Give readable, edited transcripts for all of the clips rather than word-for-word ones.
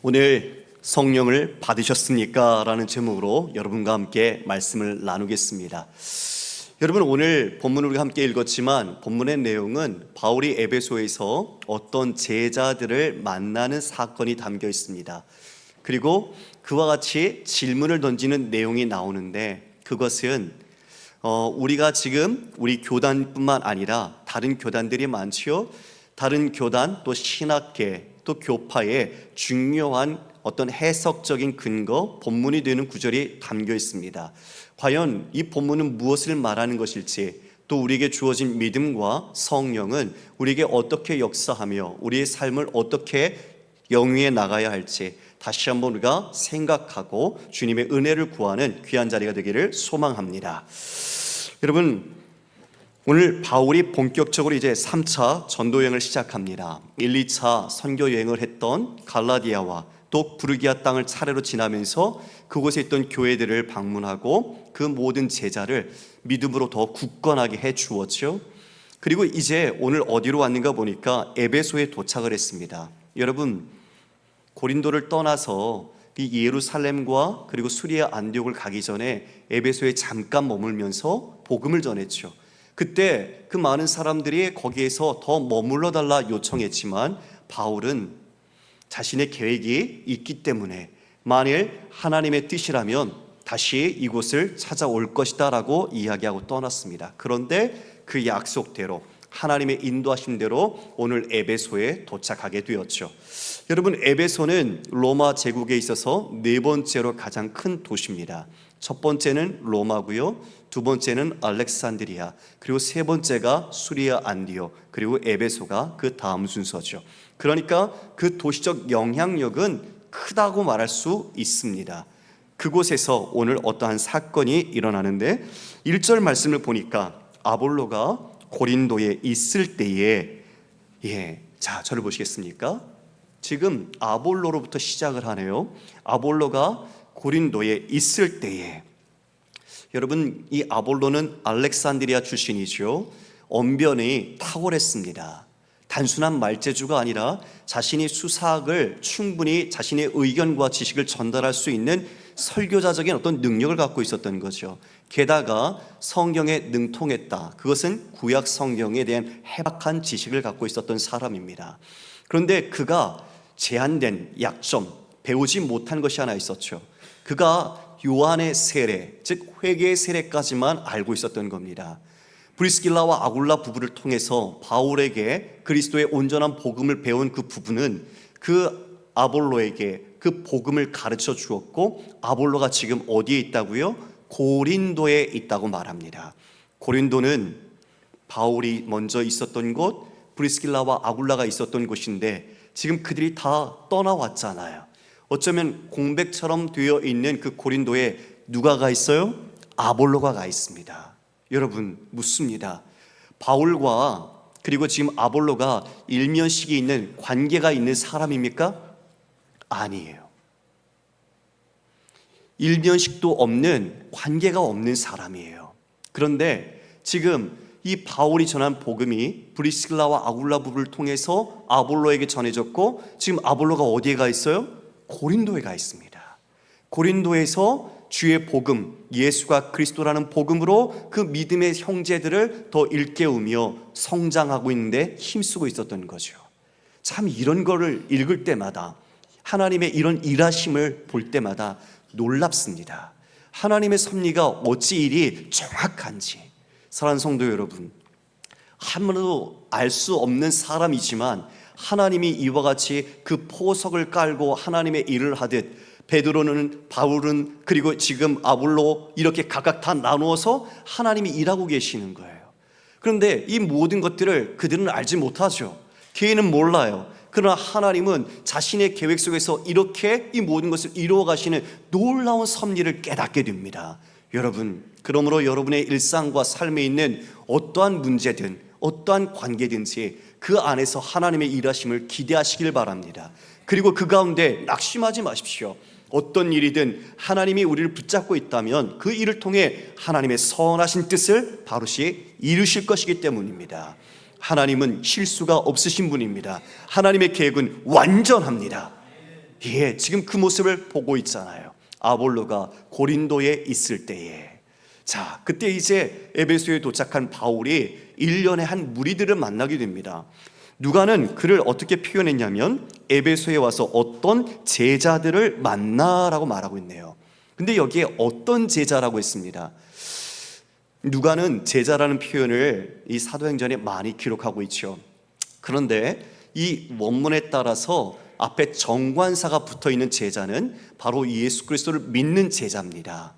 오늘 성령을 받으셨습니까? 라는 제목으로 여러분과 함께 말씀을 나누겠습니다. 여러분, 오늘 본문을 우리가 함께 읽었지만 본문의 내용은 바울이 에베소에서 어떤 제자들을 만나는 사건이 담겨 있습니다. 그리고 그와 같이 질문을 던지는 내용이 나오는데, 그것은 우리가 지금 우리 교단뿐만 아니라 다른 교단들이 많지요. 다른 교단, 또 신학계, 또 교파의 중요한 어떤 해석적인 근거, 본문이 되는 구절이 담겨 있습니다. 과연 이 본문은 무엇을 말하는 것일지, 또 우리에게 주어진 믿음과 성령은 우리에게 어떻게 역사하며 우리의 삶을 어떻게 영위해 나가야 할지 다시 한번 우리가 생각하고 주님의 은혜를 구하는 귀한 자리가 되기를 소망합니다. 여러분, 오늘 바울이 본격적으로 이제 3차 전도 여행을 시작합니다. 1, 2차 선교 여행을 했던 갈라디아와 또 부르기아 땅을 차례로 지나면서 그곳에 있던 교회들을 방문하고 그 모든 제자를 믿음으로 더 굳건하게 해 주었죠. 그리고 이제 오늘 어디로 왔는가 보니까 에베소에 도착을 했습니다. 여러분, 고린도를 떠나서 이 예루살렘과 그리고 수리아 안디옥을 가기 전에 에베소에 잠깐 머물면서 복음을 전했죠. 그때 그 많은 사람들이 거기에서 더 머물러 달라 요청했지만 바울은 자신의 계획이 있기 때문에 만일 하나님의 뜻이라면 다시 이곳을 찾아올 것이다 라고 이야기하고 떠났습니다. 그런데 그 약속대로, 하나님의 인도하신 대로 오늘 에베소에 도착하게 되었죠. 여러분, 에베소는 로마 제국에 있어서 네 번째로 가장 큰 도시입니다. 첫 번째는 로마고요, 두 번째는 알렉산드리아, 그리고 세 번째가 수리아 안디옥, 그리고 에베소가 그 다음 순서죠. 그러니까 그 도시적 영향력은 크다고 말할 수 있습니다. 그곳에서 오늘 어떠한 사건이 일어나는데, 1절 말씀을 보니까 아볼로가 고린도에 있을 때에, 자, 저를 보시겠습니까? 지금 아볼로로부터 시작을 하네요. 아볼로가 고린도에 있을 때에, 여러분, 이 아볼로는 알렉산드리아 출신이죠. 언변이 탁월했습니다. 단순한 말재주가 아니라 자신이 수사학을 충분히 자신의 의견과 지식을 전달할 수 있는 설교자적인 어떤 능력을 갖고 있었던 거죠. 게다가 성경에 능통했다. 그것은 구약 성경에 대한 해박한 지식을 갖고 있었던 사람입니다. 그런데 그가 제한된 약점, 배우지 못한 것이 하나 있었죠. 그가 요한의 세례, 즉 회개의 세례까지만 알고 있었던 겁니다. 브리스길라와 아굴라 부부를 통해서 바울에게 그리스도의 온전한 복음을 배운 그 부부는 그 아볼로에게 그 복음을 가르쳐 주었고, 아볼로가 지금 어디에 있다고요? 고린도에 있다고 말합니다. 고린도는 바울이 먼저 있었던 곳, 브리스길라와 아굴라가 있었던 곳인데 지금 그들이 다 떠나왔잖아요. 어쩌면 공백처럼 되어 있는 그 고린도에 누가 가 있어요? 아볼로가 가 있습니다. 여러분, 묻습니다. 바울과 그리고 지금 아볼로가 일면식이 있는 관계가 있는 사람입니까? 아니에요. 일면식도 없는, 관계가 없는 사람이에요. 그런데 지금 이 바울이 전한 복음이 브리스길라와 아굴라 부부를 통해서 아볼로에게 전해졌고, 지금 아볼로가 어디에 가 있어요? 고린도에 가 있습니다. 고린도에서 주의 복음, 예수가 그리스도라는 복음으로 그 믿음의 형제들을 더 일깨우며 성장하고 있는데 힘쓰고 있었던 거죠. 참, 이런 거를 읽을 때마다, 하나님의 이런 일하심을 볼 때마다 놀랍습니다. 하나님의 섭리가 어찌 이리 정확한지. 사랑하는 성도 여러분, 아무도 알 수 없는 사람이지만 하나님이 이와 같이 그 포석을 깔고 하나님의 일을 하듯, 베드로는, 바울은, 그리고 지금 아볼로, 이렇게 각각 다 나누어서 하나님이 일하고 계시는 거예요. 그런데 이 모든 것들을 그들은 알지 못하죠. 개인은 몰라요. 그러나 하나님은 자신의 계획 속에서 이렇게 이 모든 것을 이루어 가시는 놀라운 섭리를 깨닫게 됩니다. 여러분, 그러므로 여러분의 일상과 삶에 있는 어떠한 문제든 어떠한 관계든지 그 안에서 하나님의 일하심을 기대하시길 바랍니다. 그리고 그 가운데 낙심하지 마십시오. 어떤 일이든 하나님이 우리를 붙잡고 있다면 그 일을 통해 하나님의 선하신 뜻을 바로시 이루실 것이기 때문입니다. 하나님은 실수가 없으신 분입니다. 하나님의 계획은 완전합니다. 예, 지금 그 모습을 보고 있잖아요. 아볼로가 고린도에 있을 때에. 자, 그때 이제 에베소에 도착한 바울이 1년에 한 무리들을 만나게 됩니다. 누가는 그를 어떻게 표현했냐면 에베소에 와서 어떤 제자들을 만나라고 말하고 있네요. 근데 여기에 어떤 제자라고 했습니다. 누가는 제자라는 표현을 이 사도행전에 많이 기록하고 있죠. 그런데 이 원문에 따라서 앞에 정관사가 붙어있는 제자는 바로 예수 그리스도를 믿는 제자입니다.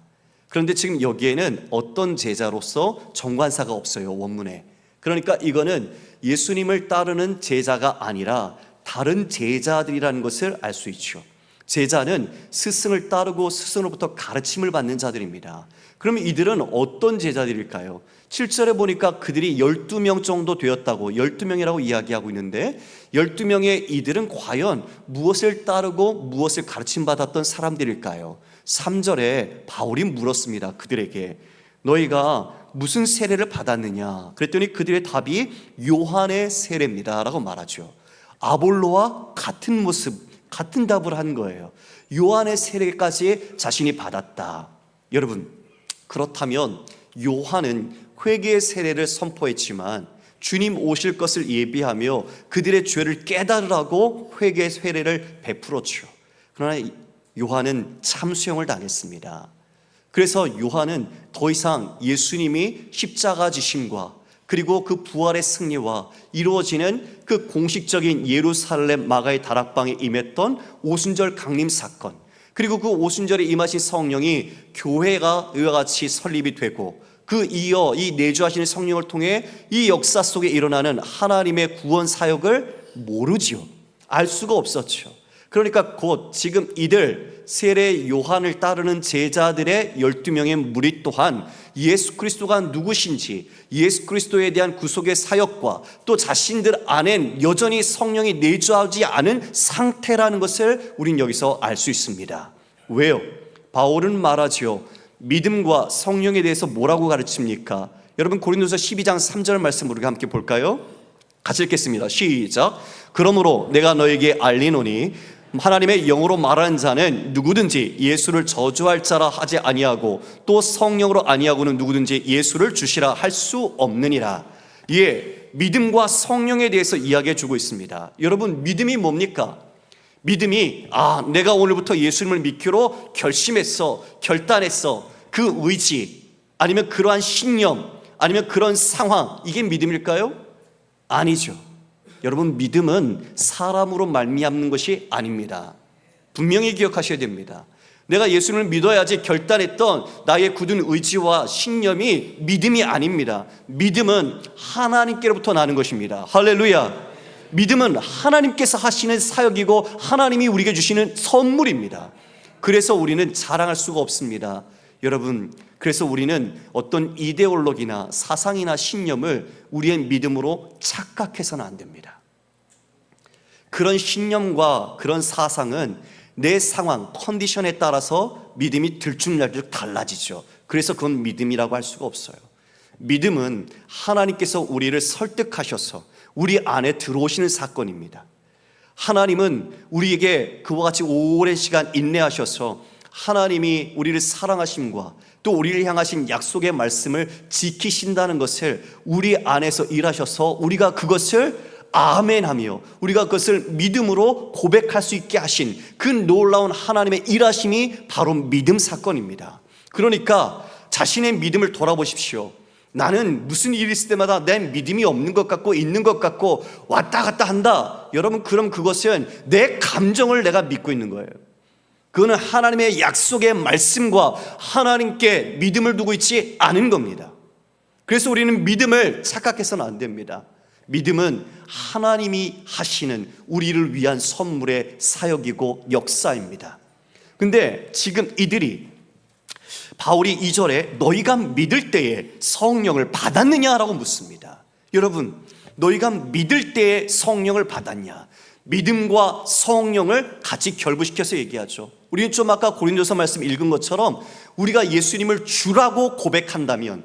그런데 지금 여기에는 어떤 제자로서 정관사가 없어요, 원문에. 그러니까 이거는 예수님을 따르는 제자가 아니라 다른 제자들이라는 것을 알 수 있죠. 제자는 스승을 따르고 스승으로부터 가르침을 받는 자들입니다. 그러면 이들은 어떤 제자들일까요? 7절에 보니까 그들이 12명 정도 되었다고 12명이라고 이야기하고 있는데 12명의 이들은 과연 무엇을 따르고 무엇을 가르침받았던 사람들일까요? 3절에 바울이 물었습니다. 그들에게 너희가 무슨 세례를 받았느냐? 그랬더니 그들의 답이 요한의 세례입니다 라고 말하죠. 아볼로와 같은 모습, 같은 답을 한 거예요. 요한의 세례까지 자신이 받았다. 여러분, 그렇다면 요한은 회개의 세례를 선포했지만 주님 오실 것을 예비하며 그들의 죄를 깨달으라고 회개의 세례를 베풀었죠. 그러나 요한은 참수형을 당했습니다. 그래서 요한은 더 이상 예수님이 십자가 지심과 그리고 그 부활의 승리와 이루어지는 그 공식적인 예루살렘 마가의 다락방에 임했던 오순절 강림 사건, 그리고 그 오순절에 임하신 성령이 교회가 이와 같이 설립이 되고 그 이어 이 내주하시는 성령을 통해 이 역사 속에 일어나는 하나님의 구원 사역을 모르지요. 알 수가 없었죠. 그러니까 곧 지금 이들 세례 요한을 따르는 제자들의 12명의 무리 또한 예수 그리스도가 누구신지, 예수 그리스도에 대한 구속의 사역과 또 자신들 안엔 여전히 성령이 내주하지 않은 상태라는 것을 우린 여기서 알 수 있습니다. 왜요? 바울은 말하지요. 믿음과 성령에 대해서 뭐라고 가르칩니까? 여러분 고린도서 12장 3절 말씀 우리가 함께 볼까요? 같이 읽겠습니다. 시작. 그러므로 내가 너에게 알리노니 하나님의 영으로 말하는 자는 누구든지 예수를 저주할 자라 하지 아니하고 또 성령으로 아니하고는 누구든지 예수를 주시라 할 수 없느니라. 예, 믿음과 성령에 대해서 이야기해 주고 있습니다. 여러분, 믿음이 뭡니까? 믿음이 내가 오늘부터 예수님을 믿기로 결심했어, 결단했어, 그 의지 아니면 그러한 신념 아니면 그런 상황, 이게 믿음일까요? 아니죠. 여러분, 믿음은 사람으로 말미암는 것이 아닙니다. 분명히 기억하셔야 됩니다. 내가 예수님을 믿어야지 결단했던 나의 굳은 의지와 신념이 믿음이 아닙니다. 믿음은 하나님께로부터 나는 것입니다. 할렐루야. 믿음은 하나님께서 하시는 사역이고 하나님이 우리에게 주시는 선물입니다. 그래서 우리는 자랑할 수가 없습니다. 여러분, 그래서 우리는 어떤 이데올로기나 사상이나 신념을 우리의 믿음으로 착각해서는 안 됩니다. 그런 신념과 그런 사상은 내 상황, 컨디션에 따라서 믿음이 들쭉날쭉 달라지죠. 그래서 그건 믿음이라고 할 수가 없어요. 믿음은 하나님께서 우리를 설득하셔서 우리 안에 들어오시는 사건입니다. 하나님은 우리에게 그와 같이 오랜 시간 인내하셔서 하나님이 우리를 사랑하심과 또 우리를 향하신 약속의 말씀을 지키신다는 것을 우리 안에서 일하셔서 우리가 그것을 아멘하며 우리가 그것을 믿음으로 고백할 수 있게 하신 그 놀라운 하나님의 일하심이 바로 믿음 사건입니다. 그러니까 자신의 믿음을 돌아보십시오. 나는 무슨 일이 있을 때마다 내 믿음이 없는 것 같고 있는 것 같고 왔다 갔다 한다. 여러분, 그럼 그것은 내 감정을 내가 믿고 있는 거예요. 그거는 하나님의 약속의 말씀과 하나님께 믿음을 두고 있지 않은 겁니다. 그래서 우리는 믿음을 착각해서는 안 됩니다. 믿음은 하나님이 하시는 우리를 위한 선물의 사역이고 역사입니다. 근데 지금 이들이 바울이 2절에 너희가 믿을 때에 성령을 받았느냐라고 묻습니다. 여러분, 너희가 믿을 때에 성령을 받았냐? 믿음과 성령을 같이 결부시켜서 얘기하죠. 우리는 좀 아까 고린도서 말씀 읽은 것처럼 우리가 예수님을 주라고 고백한다면,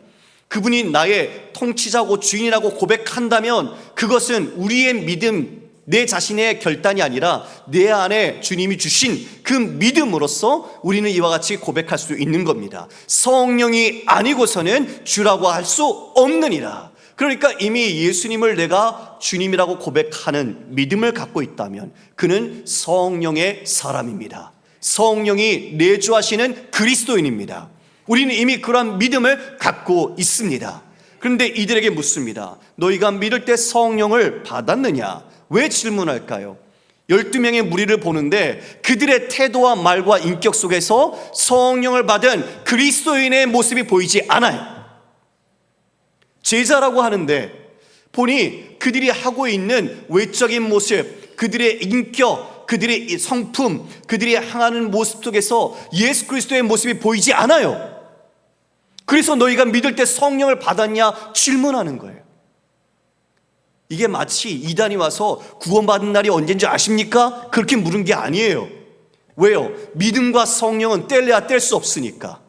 그분이 나의 통치자고 주인이라고 고백한다면 그것은 우리의 믿음, 내 자신의 결단이 아니라 내 안에 주님이 주신 그 믿음으로써 우리는 이와 같이 고백할 수 있는 겁니다. 성령이 아니고서는 주라고 할 수 없느니라. 그러니까 이미 예수님을 내가 주님이라고 고백하는 믿음을 갖고 있다면 그는 성령의 사람입니다. 성령이 내주하시는 그리스도인입니다. 우리는 이미 그러한 믿음을 갖고 있습니다. 그런데 이들에게 묻습니다. 너희가 믿을 때 성령을 받았느냐? 왜 질문할까요? 12명의 무리를 보는데 그들의 태도와 말과 인격 속에서 성령을 받은 그리스도인의 모습이 보이지 않아요. 제자라고 하는데 보니 그들이 하고 있는 외적인 모습, 그들의 인격, 그들의 성품, 그들이 향하는 모습 속에서 예수 그리스도의 모습이 보이지 않아요. 그래서 너희가 믿을 때 성령을 받았냐 질문하는 거예요. 이게 마치 이단이 와서 구원받은 날이 언제인지 아십니까? 그렇게 물은 게 아니에요. 왜요? 믿음과 성령은 뗄래야 뗄 수 없으니까.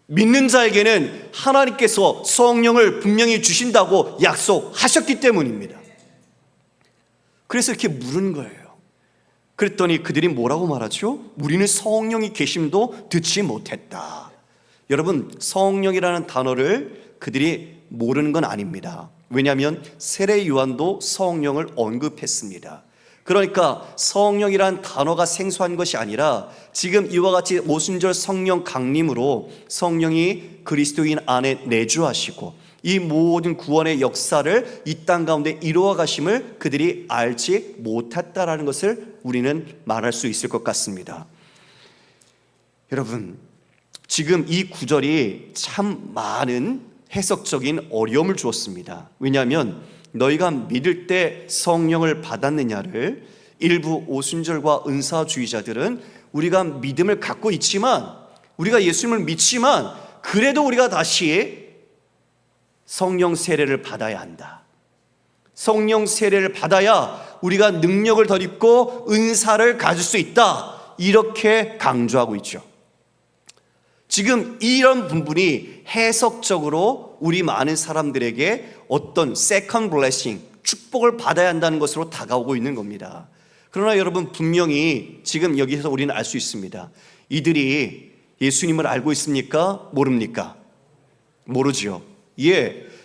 믿는 자에게는 하나님께서 성령을 분명히 주신다고 약속하셨기 때문입니다. 그래서 이렇게 물은 거예요. 그랬더니 그들이 뭐라고 말하죠? 우리는 성령이 계심도 듣지 못했다. 여러분, 성령이라는 단어를 그들이 모르는 건 아닙니다. 왜냐하면 세례 요한도 성령을 언급했습니다. 그러니까 성령이란 단어가 생소한 것이 아니라 지금 이와 같이 오순절 성령 강림으로 성령이 그리스도인 안에 내주하시고 이 모든 구원의 역사를 이 땅 가운데 이루어 가심을 그들이 알지 못했다라는 것을 우리는 말할 수 있을 것 같습니다. 여러분, 지금 이 구절이 참 많은 해석적인 어려움을 주었습니다. 왜냐하면 너희가 믿을 때 성령을 받았느냐를 일부 오순절과 은사주의자들은 우리가 믿음을 갖고 있지만, 우리가 예수님을 믿지만 그래도 우리가 다시 성령 세례를 받아야 한다. 성령 세례를 받아야 우리가 능력을 덧입고 은사를 가질 수 있다. 이렇게 강조하고 있죠. 지금 이런 부분이 해석적으로 우리 많은 사람들에게 어떤 second blessing, 축복을 받아야 한다는 것으로 다가오고 있는 겁니다. 그러나 여러분, 분명히 지금 여기서 우리는 알 수 있습니다. 이들이 예수님을 알고 있습니까? 모릅니까? 모르지요.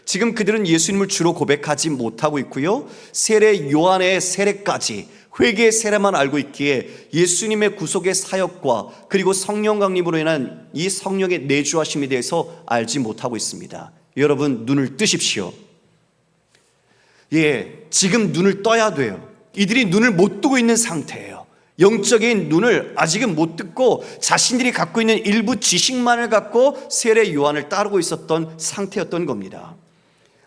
지금 그들은 예수님을 주로 고백하지 못하고 있고요, 세례 요한의 세례까지 회개의 세례만 알고 있기에 예수님의 구속의 사역과 그리고 성령 강림으로 인한 이 성령의 내주하심에 대해서 알지 못하고 있습니다. 여러분, 눈을 뜨십시오. 지금 눈을 떠야 돼요. 이들이 눈을 못 뜨고 있는 상태예요. 영적인 눈을 아직은 못 뜨고 자신들이 갖고 있는 일부 지식만을 갖고 세례 요한을 따르고 있었던 상태였던 겁니다.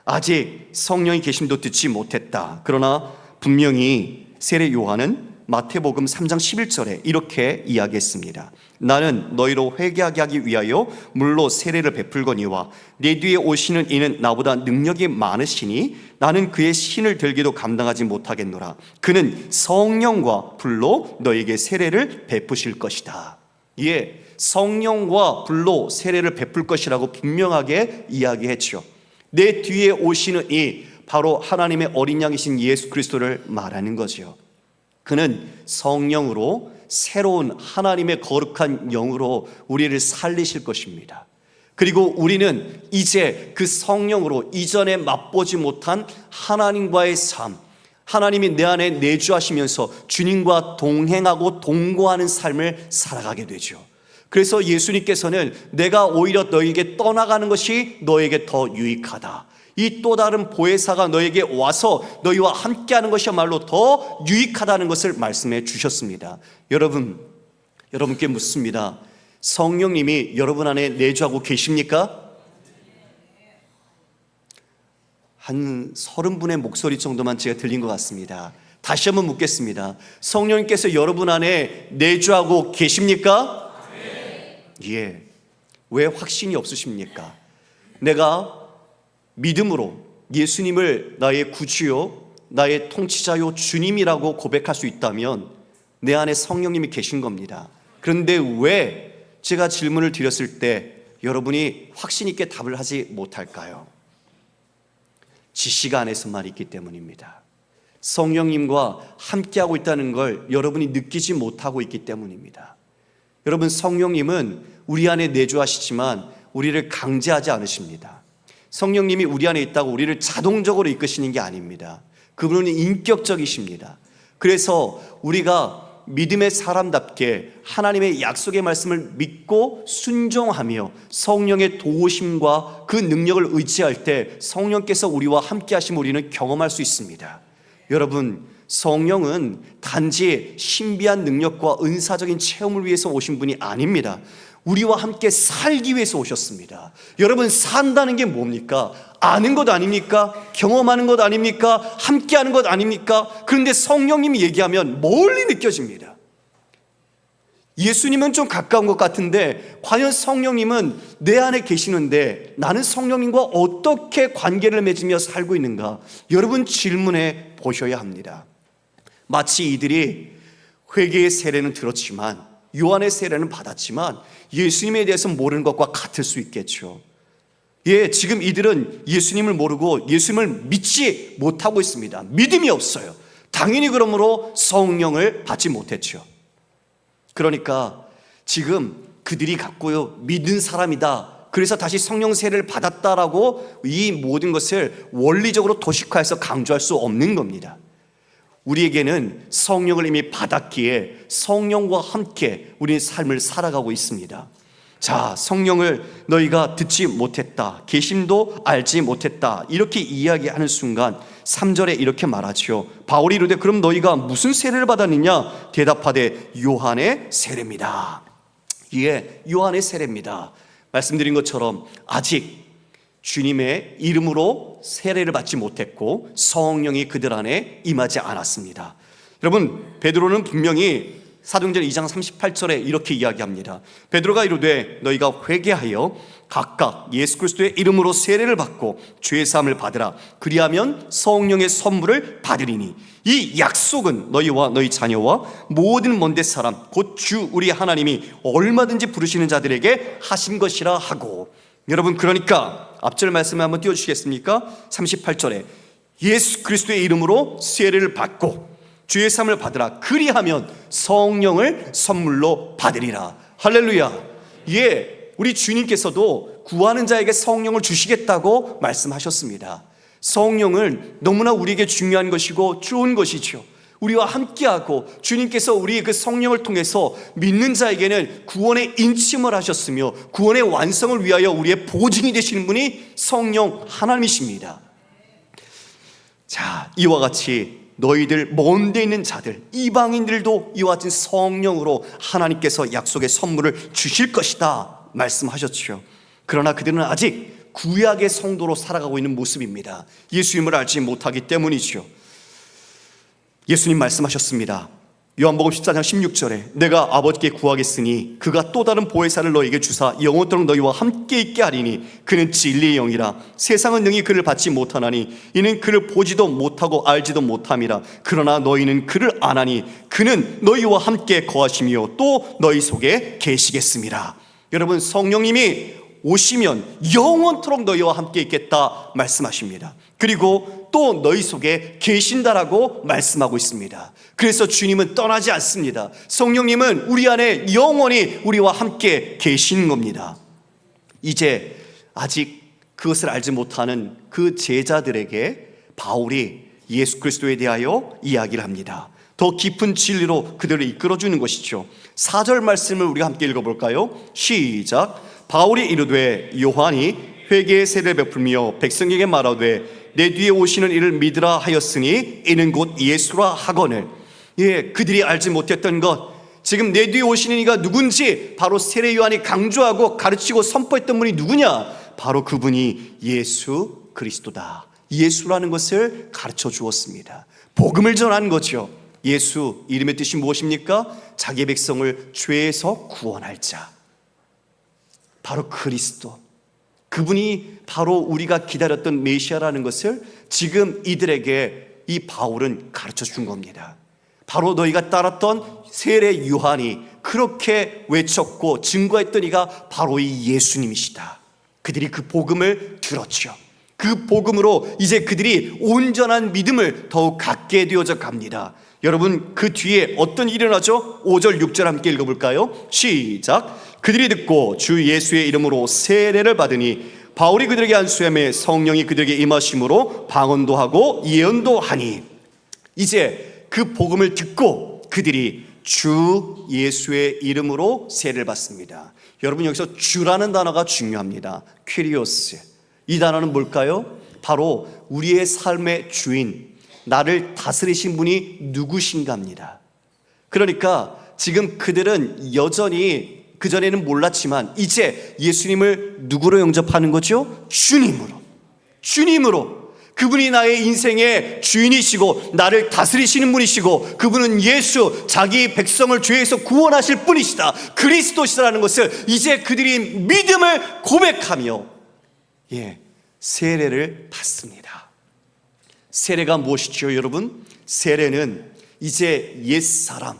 아직 성령이 계심도 듣지 못했다. 그러나 분명히 세례 요한은 마태복음 3장 11절에 이렇게 이야기했습니다. 나는 너희로 회개하게 하기 위하여 물로 세례를 베풀거니와 내 뒤에 오시는 이는 나보다 능력이 많으시니 나는 그의 신을 들기도 감당하지 못하겠노라. 그는 성령과 불로 너에게 세례를 베푸실 것이다. 성령과 불로 세례를 베풀 것이라고 분명하게 이야기했죠. 내 뒤에 오시는 이 바로 하나님의 어린 양이신 예수 그리스도를 말하는 거죠. 그는 성령으로 새로운 하나님의 거룩한 영으로 우리를 살리실 것입니다. 그리고 우리는 이제 그 성령으로 이전에 맛보지 못한 하나님과의 삶, 하나님이 내 안에 내주하시면서 주님과 동행하고 동거하는 삶을 살아가게 되죠. 그래서 예수님께서는 내가 오히려 너에게 떠나가는 것이 너에게 더 유익하다. 이 또 다른 보혜사가 너에게 와서 너희와 함께하는 것이야말로 더 유익하다는 것을 말씀해 주셨습니다. 여러분께 묻습니다. 성령님이 여러분 안에 내주하고 계십니까? 한 30분의 목소리 정도만 제가 들린 것 같습니다. 다시 한번 묻겠습니다. 성령님께서 여러분 안에 내주하고 계십니까? 왜 확신이 없으십니까? 내가 믿음으로 예수님을 나의 구주요, 나의 통치자요, 주님이라고 고백할 수 있다면 내 안에 성령님이 계신 겁니다. 그런데 왜 제가 질문을 드렸을 때 여러분이 확신 있게 답을 하지 못할까요? 지식 안에서만 있기 때문입니다. 성령님과 함께하고 있다는 걸 여러분이 느끼지 못하고 있기 때문입니다. 여러분, 성령님은 우리 안에 내주하시지만 우리를 강제하지 않으십니다. 성령님이 우리 안에 있다고 우리를 자동적으로 이끄시는 게 아닙니다. 그분은 인격적이십니다. 그래서 우리가 믿음의 사람답게 하나님의 약속의 말씀을 믿고 순종하며 성령의 도우심과 그 능력을 의지할 때 성령께서 우리와 함께 하심을 우리는 경험할 수 있습니다. 여러분, 성령은 단지 신비한 능력과 은사적인 체험을 위해서 오신 분이 아닙니다. 우리와 함께 살기 위해서 오셨습니다. 여러분, 산다는 게 뭡니까? 아는 것 아닙니까? 경험하는 것 아닙니까? 함께하는 것 아닙니까? 그런데 성령님이 얘기하면 멀리 느껴집니다. 예수님은 좀 가까운 것 같은데 과연 성령님은 내 안에 계시는데 나는 성령님과 어떻게 관계를 맺으며 살고 있는가? 여러분, 질문해 보셔야 합니다. 마치 이들이 회개의 세례는 들었지만, 요한의 세례는 받았지만 예수님에 대해서 모르는 것과 같을 수 있겠죠. 지금 이들은 예수님을 모르고 예수님을 믿지 못하고 있습니다. 믿음이 없어요. 당연히 그러므로 성령을 받지 못했죠. 그러니까 지금 그들이 갖고 믿은 사람이다, 그래서 다시 성령 세례를 받았다라고 이 모든 것을 원리적으로 도식화해서 강조할 수 없는 겁니다. 우리에게는 성령을 이미 받았기에 성령과 함께 우리의 삶을 살아가고 있습니다. 자, 성령을 너희가 듣지 못했다, 계심도 알지 못했다, 이렇게 이야기하는 순간 3절에 이렇게 말하죠. 바울이 이르되 그럼 너희가 무슨 세례를 받았느냐? 대답하되 요한의 세례입니다. 요한의 세례입니다. 말씀드린 것처럼 아직 주님의 이름으로 세례를 받지 못했고 성령이 그들 안에 임하지 않았습니다. 여러분, 베드로는 분명히 사도행전 2장 38절에 이렇게 이야기합니다. 베드로가 이르되 너희가 회개하여 각각 예수 그리스도의 이름으로 세례를 받고 죄 사함을 받으라. 그리하면 성령의 선물을 받으리니 이 약속은 너희와 너희 자녀와 모든 먼 데 사람 곧 주 우리 하나님이 얼마든지 부르시는 자들에게 하신 것이라 하고. 여러분, 그러니까 앞절 말씀을 한번 띄워주시겠습니까? 38절에 예수 그리스도의 이름으로 세례를 받고 주의 사함을 받으라. 그리하면 성령을 선물로 받으리라. 할렐루야. 우리 주님께서도 구하는 자에게 성령을 주시겠다고 말씀하셨습니다. 성령은 너무나 우리에게 중요한 것이고 좋은 것이죠. 우리와 함께하고 주님께서 우리 그 성령을 통해서 믿는 자에게는 구원의 인침을 하셨으며 구원의 완성을 위하여 우리의 보증이 되시는 분이 성령 하나님이십니다. 자, 이와 같이 너희들 먼 데 있는 자들, 이방인들도 이와 같은 성령으로 하나님께서 약속의 선물을 주실 것이다 말씀하셨죠. 그러나 그들은 아직 구약의 성도로 살아가고 있는 모습입니다. 예수님을 알지 못하기 때문이죠. 예수님 말씀하셨습니다. 요한복음 14장 16절에 내가 아버지께 구하겠으니 그가 또 다른 보혜사를 너희에게 주사 영원토록 너희와 함께 있게 하리니 그는 진리의 영이라. 세상은 능히 그를 받지 못하나니 이는 그를 보지도 못하고 알지도 못함이라. 그러나 너희는 그를 아나니 그는 너희와 함께 거하시며 또 너희 속에 계시겠습니다. 여러분, 성령님이 오시면 영원토록 너희와 함께 있겠다 말씀하십니다. 그리고 또 너희 속에 계신다라고 말씀하고 있습니다. 그래서 주님은 떠나지 않습니다. 성령님은 우리 안에 영원히 우리와 함께 계시는 겁니다. 이제 아직 그것을 알지 못하는 그 제자들에게 바울이 예수 그리스도에 대하여 이야기를 합니다. 더 깊은 진리로 그들을 이끌어주는 것이죠. 4절 말씀을 우리가 함께 읽어볼까요? 시작. 바울이 이르되 요한이 회개의 세례를 베풀며 백성에게 말하되 내 뒤에 오시는 이를 믿으라 하였으니 이는 곧 예수라 하거늘. 그들이 알지 못했던 것, 지금 내 뒤에 오시는 이가 누군지 바로 세례 요한이 강조하고 가르치고 선포했던 분이 누구냐? 바로 그분이 예수 그리스도다. 예수라는 것을 가르쳐 주었습니다. 복음을 전한 거죠. 예수, 이름의 뜻이 무엇입니까? 자기 백성을 죄에서 구원할 자, 바로 그리스도. 그분이 바로 우리가 기다렸던 메시아라는 것을 지금 이들에게 이 바울은 가르쳐 준 겁니다. 바로 너희가 따랐던 세례 요한이 그렇게 외쳤고 증거했던 이가 바로 이 예수님이시다. 그들이 그 복음을 들었죠. 그 복음으로 이제 그들이 온전한 믿음을 더욱 갖게 되어져 갑니다. 여러분, 그 뒤에 어떤 일이 일어나죠? 5절 6절 함께 읽어볼까요? 시작. 그들이 듣고 주 예수의 이름으로 세례를 받으니 바울이 그들에게 안수하며 성령이 그들에게 임하심으로 방언도 하고 예언도 하니. 이제 그 복음을 듣고 그들이 주 예수의 이름으로 세례를 받습니다. 여러분, 여기서 주라는 단어가 중요합니다. 퀴리오스. 이 단어는 뭘까요? 바로 우리의 삶의 주인, 나를 다스리신 분이 누구신가입니다. 그러니까 지금 그들은 여전히 그전에는 몰랐지만 이제 예수님을 누구로 영접하는 거죠? 주님으로. 그분이 나의 인생의 주인이시고 나를 다스리시는 분이시고 그분은 예수, 자기 백성을 죄에서 구원하실 분이시다, 그리스도시다라는 것을 이제 그들이 믿음을 고백하며 세례를 받습니다. 세례가 무엇이죠, 여러분? 세례는 이제 옛사람,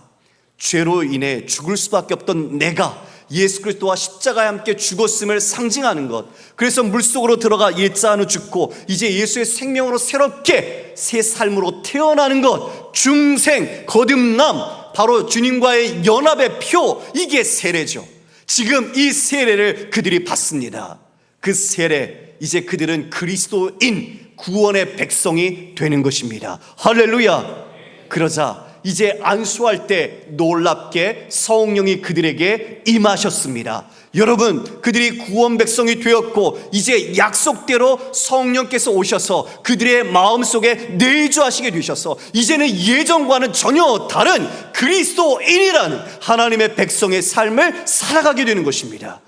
죄로 인해 죽을 수밖에 없던 내가 예수 그리스도와 십자가에 함께 죽었음을 상징하는 것. 그래서 물속으로 들어가 옛자 안으로 죽고 이제 예수의 생명으로 새롭게 새 삶으로 태어나는 것. 중생, 거듭남, 바로 주님과의 연합의 표, 이게 세례죠. 지금 이 세례를 그들이 받습니다. 그 세례, 이제 그들은 그리스도인 구원의 백성이 되는 것입니다. 할렐루야. 그러자 이제 안수할 때 놀랍게 성령이 그들에게 임하셨습니다. 여러분, 그들이 구원 백성이 되었고 이제 약속대로 성령께서 오셔서 그들의 마음속에 내주하시게 되셔서 이제는 예전과는 전혀 다른 그리스도인이라는 하나님의 백성의 삶을 살아가게 되는 것입니다.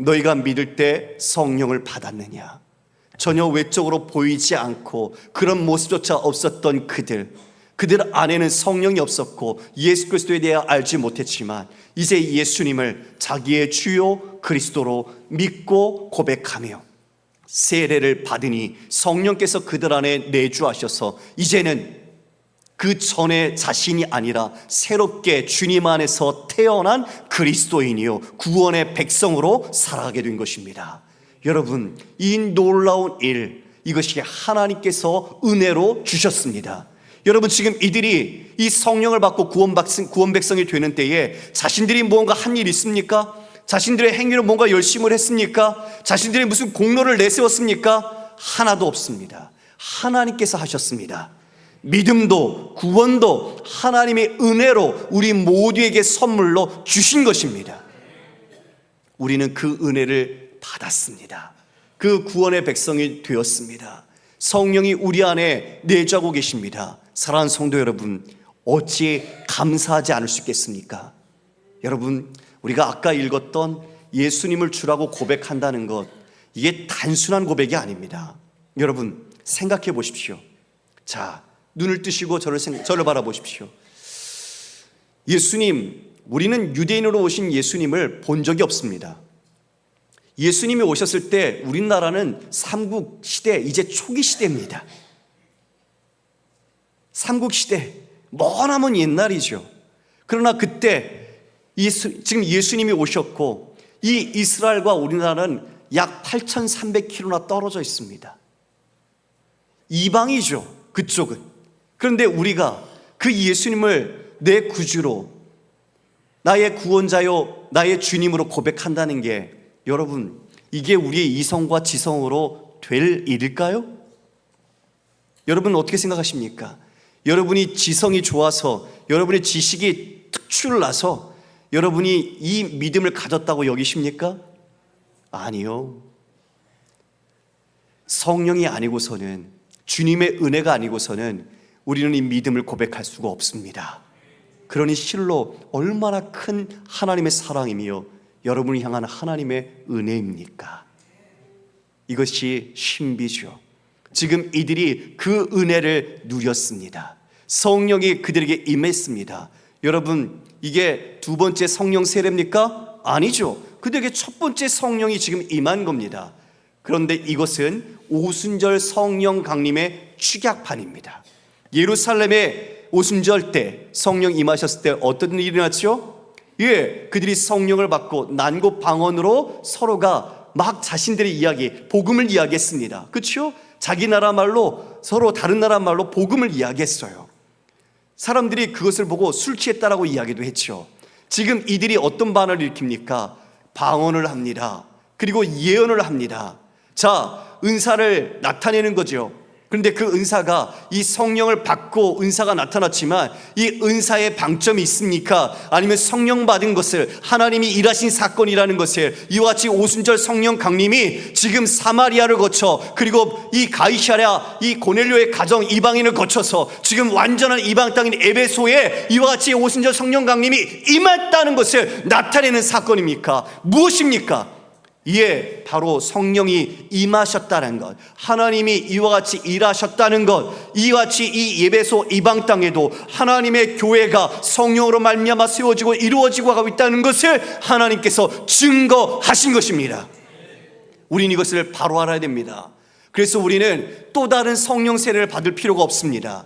너희가 믿을 때 성령을 받았느냐? 전혀 외적으로 보이지 않고 그런 모습조차 없었던 그들 안에는 성령이 없었고 예수 그리스도에 대해 알지 못했지만 이제 예수님을 자기의 주요 그리스도로 믿고 고백하며 세례를 받으니 성령께서 그들 안에 내주하셔서 이제는 그 전에 자신이 아니라 새롭게 주님 안에서 태어난 그리스도인이요 구원의 백성으로 살아가게 된 것입니다. 여러분, 이 놀라운 일, 이것이 하나님께서 은혜로 주셨습니다. 여러분, 지금 이들이 이 성령을 받고 구원 백성이 되는 때에 자신들이 뭔가 한 일 있습니까? 자신들의 행위로 뭔가 열심을 했습니까? 자신들이 무슨 공로를 내세웠습니까? 하나도 없습니다. 하나님께서 하셨습니다. 믿음도 구원도 하나님의 은혜로 우리 모두에게 선물로 주신 것입니다. 우리는 그 은혜를 받았습니다. 그 구원의 백성이 되었습니다. 성령이 우리 안에 내주하고 계십니다. 사랑하는 성도 여러분, 어찌 감사하지 않을 수 있겠습니까? 여러분, 우리가 아까 읽었던 예수님을 주라고 고백한다는 것, 이게 단순한 고백이 아닙니다. 여러분, 생각해 보십시오. 자, 눈을 뜨시고 저를 바라보십시오. 예수님, 우리는 유대인으로 오신 예수님을 본 적이 없습니다. 예수님이 오셨을 때 우리나라는 삼국시대, 이제 초기 시대입니다. 삼국시대, 머나먼 옛날이죠. 그러나 그때 지금 예수님이 오셨고 이 이스라엘과 우리나라는 약 8,300km나 떨어져 있습니다. 이방이죠, 그쪽은. 그런데 우리가 그 예수님을 내 구주로, 나의 구원자요 나의 주님으로 고백한다는 게, 여러분, 이게 우리의 이성과 지성으로 될 일일까요? 여러분 어떻게 생각하십니까? 여러분이 지성이 좋아서, 여러분의 지식이 특출나서 여러분이 이 믿음을 가졌다고 여기십니까? 아니요. 성령이 아니고서는, 주님의 은혜가 아니고서는 우리는 이 믿음을 고백할 수가 없습니다. 그러니 실로 얼마나 큰 하나님의 사랑이며 여러분을 향한 하나님의 은혜입니까? 이것이 신비죠. 지금 이들이 그 은혜를 누렸습니다. 성령이 그들에게 임했습니다. 여러분, 이게 두 번째 성령 세례입니까? 아니죠. 그들에게 첫 번째 성령이 지금 임한 겁니다. 그런데 이것은 오순절 성령 강림의 축약판입니다. 예루살렘의 오순절 때 성령 임하셨을 때 어떤 일이 일어났죠? 그들이 성령을 받고 난고 방언으로 서로가 막 자신들의 이야기, 복음을 이야기했습니다. 그렇죠? 자기 나라 말로, 서로 다른 나라 말로 복음을 이야기했어요. 사람들이 그것을 보고 술 취했다라고 이야기도 했죠. 지금 이들이 어떤 반응을 일으킵니까? 방언을 합니다. 그리고 예언을 합니다. 자, 은사를 나타내는 거죠. 그런데 그 은사가, 이 성령을 받고 은사가 나타났지만 이 은사의 방점이 있습니까? 아니면 성령 받은 것을, 하나님이 일하신 사건이라는 것을, 이와 같이 오순절 성령 강림이 지금 사마리아를 거쳐, 그리고 이 가이사랴, 이 고넬료의 가정 이방인을 거쳐서 지금 완전한 이방 땅인 에베소에 이와 같이 오순절 성령 강림이 임했다는 것을 나타내는 사건입니까? 무엇입니까? 이에 바로 성령이 임하셨다는 것, 하나님이 이와 같이 일하셨다는 것, 이와 같이 이 에베소 이방 땅에도 하나님의 교회가 성령으로 말미암아 세워지고 이루어지고 가고 있다는 것을 하나님께서 증거하신 것입니다. 우리는 이것을 바로 알아야 됩니다. 그래서 우리는 또 다른 성령 세례를 받을 필요가 없습니다.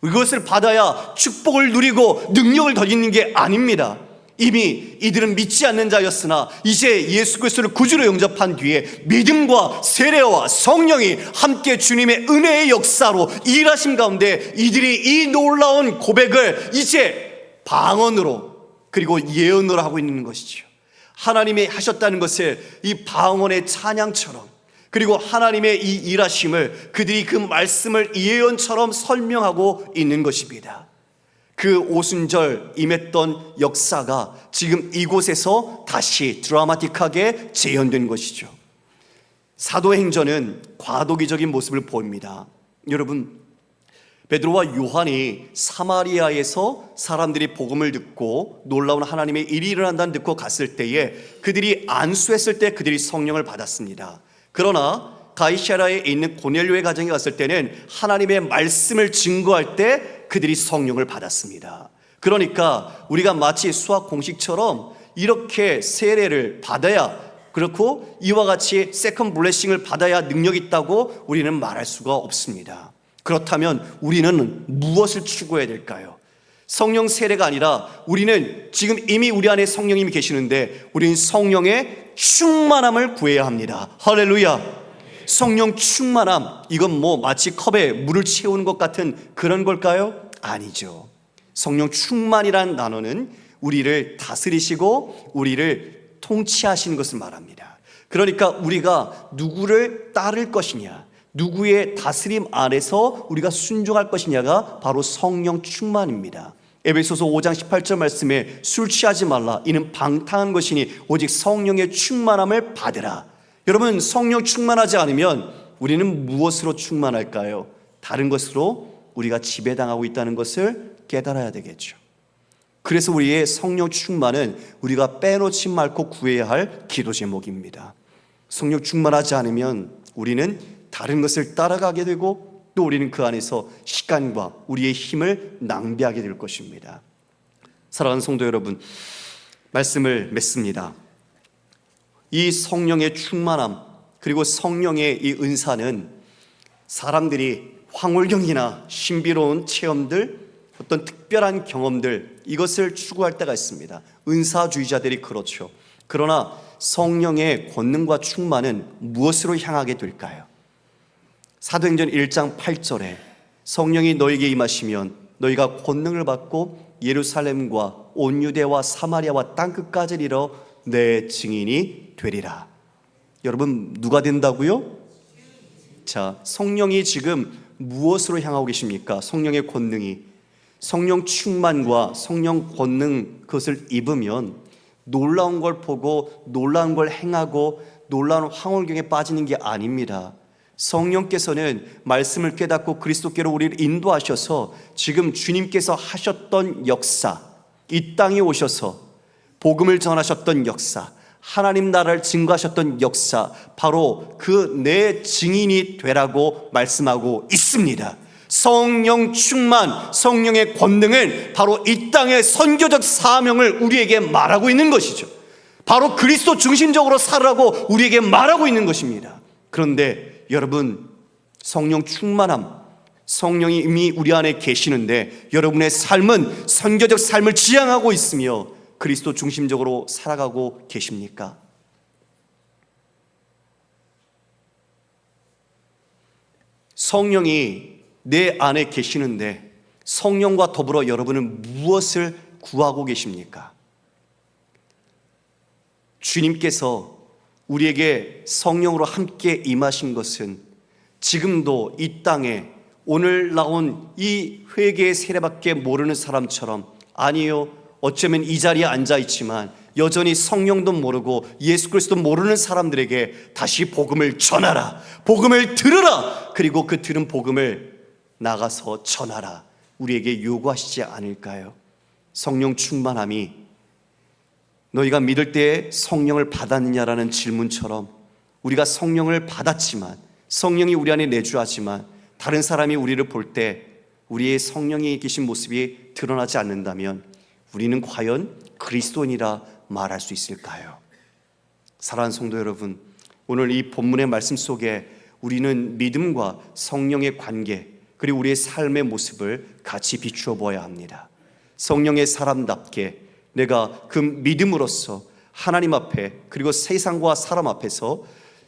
이것을 받아야 축복을 누리고 능력을 더 있는 게 아닙니다. 이미 이들은 믿지 않는 자였으나 이제 예수 그리스도를 구주로 영접한 뒤에 믿음과 세례와 성령이 함께 주님의 은혜의 역사로 일하심 가운데 이들이 이 놀라운 고백을 이제 방언으로, 그리고 예언으로 하고 있는 것이죠. 하나님이 하셨다는 것을 이 방언의 찬양처럼, 그리고 하나님의 이 일하심을 그들이 그 말씀을 예언처럼 설명하고 있는 것입니다. 그 오순절 임했던 역사가 지금 이곳에서 다시 드라마틱하게 재현된 것이죠. 사도행전은 과도기적인 모습을 보입니다. 여러분, 베드로와 요한이 사마리아에서 사람들이 복음을 듣고 놀라운 하나님의 일이 일어난다는 듣고 갔을 때에 그들이 안수했을 때 그들이 성령을 받았습니다. 그러나 가이사랴에 있는 고넬료의 가정에 갔을 때는 하나님의 말씀을 증거할 때 그들이 성령을 받았습니다. 그러니까 우리가 마치 수학 공식처럼 이렇게 세례를 받아야, 그렇고 이와 같이 세컨 블레싱을 받아야 능력이 있다고 우리는 말할 수가 없습니다. 그렇다면 우리는 무엇을 추구해야 될까요? 성령 세례가 아니라 우리는 지금 이미 우리 안에 성령님이 계시는데 우리는 성령의 충만함을 구해야 합니다. 할렐루야. 성령 충만함, 이건 뭐 마치 컵에 물을 채우는 것 같은 그런 걸까요? 아니죠. 성령 충만이라는 단어는 우리를 다스리시고 우리를 통치하시는 것을 말합니다. 그러니까 우리가 누구를 따를 것이냐, 누구의 다스림 아래서 우리가 순종할 것이냐가 바로 성령 충만입니다. 에베소서 5장 18절 말씀에 술 취하지 말라, 이는 방탕한 것이니 오직 성령의 충만함을 받으라. 여러분, 성령 충만하지 않으면 우리는 무엇으로 충만할까요? 다른 것으로 우리가 지배당하고 있다는 것을 깨달아야 되겠죠. 그래서 우리의 성령 충만은 우리가 빼놓지 말고 구해야 할 기도 제목입니다. 성령 충만하지 않으면 우리는 다른 것을 따라가게 되고 또 우리는 그 안에서 시간과 우리의 힘을 낭비하게 될 것입니다. 사랑하는 성도 여러분, 말씀을 맺습니다. 이 성령의 충만함, 그리고 성령의 이 은사는 사람들이 황홀경이나 신비로운 체험들, 어떤 특별한 경험들, 이것을 추구할 때가 있습니다. 은사주의자들이 그렇죠. 그러나 성령의 권능과 충만은 무엇으로 향하게 될까요? 사도행전 1장 8절에 성령이 너에게 임하시면 너희가 권능을 받고 예루살렘과 온 유대와 사마리아와 땅끝까지 이르러 내 증인이 되리라. 여러분, 누가 된다고요? 자, 성령이 지금 무엇으로 향하고 계십니까? 성령의 권능이, 성령 충만과 성령 권능, 그것을 입으면 놀라운 걸 보고 놀라운 걸 행하고 놀라운 황홀경에 빠지는 게 아닙니다. 성령께서는 말씀을 깨닫고 그리스도께로 우리를 인도하셔서 지금 주님께서 하셨던 역사, 이 땅에 오셔서 복음을 전하셨던 역사, 하나님 나라를 증거하셨던 역사, 바로 그 내 증인이 되라고 말씀하고 있습니다. 성령 충만, 성령의 권능은 바로 이 땅의 선교적 사명을 우리에게 말하고 있는 것이죠. 바로 그리스도 중심적으로 살으라고 우리에게 말하고 있는 것입니다. 그런데 여러분, 성령 충만함, 성령이 이미 우리 안에 계시는데 여러분의 삶은 선교적 삶을 지향하고 있으며 그리스도 중심적으로 살아가고 계십니까? 성령이 내 안에 계시는데 성령과 더불어 여러분은 무엇을 구하고 계십니까? 주님께서 우리에게 성령으로 함께 임하신 것은 지금도 이 땅에 오늘 나온 이 회개의 세례밖에 모르는 사람처럼, 아니요, 어쩌면 이 자리에 앉아 있지만 여전히 성령도 모르고 예수 그리스도 모르는 사람들에게 다시 복음을 전하라, 복음을 들으라, 그리고 그 들은 복음을 나가서 전하라, 우리에게 요구하시지 않을까요? 성령 충만함이 너희가 믿을 때에 성령을 받았느냐라는 질문처럼, 우리가 성령을 받았지만, 성령이 우리 안에 내주하지만 다른 사람이 우리를 볼 때 우리의 성령이 계신 모습이 드러나지 않는다면 우리는 과연 그리스도인이라 말할 수 있을까요? 사랑하는 성도 여러분, 오늘 이 본문의 말씀 속에 우리는 믿음과 성령의 관계, 그리고 우리의 삶의 모습을 같이 비추어 보아야 합니다. 성령의 사람답게 내가 그 믿음으로써 하나님 앞에, 그리고 세상과 사람 앞에서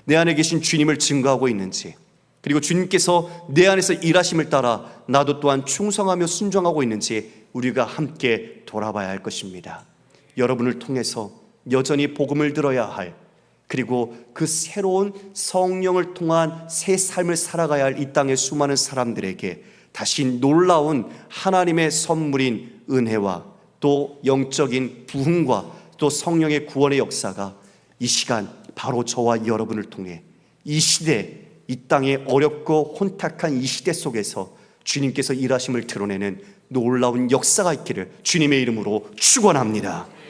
내 안에 계신 주님을 증거하고 있는지, 그리고 주님께서 내 안에서 일하심을 따라 나도 또한 충성하며 순종하고 있는지 우리가 함께 돌아봐야 할 것입니다. 여러분을 통해서 여전히 복음을 들어야 할, 그리고 그 새로운 성령을 통한 새 삶을 살아가야 할 이 땅의 수많은 사람들에게 다시 놀라운 하나님의 선물인 은혜와 또 영적인 부흥과 또 성령의 구원의 역사가 이 시간 바로 저와 여러분을 통해 이 시대, 이 땅의 어렵고 혼탁한 이 시대 속에서 주님께서 일하심을 드러내는 놀라운 역사가 있기를 주님의 이름으로 축원합니다.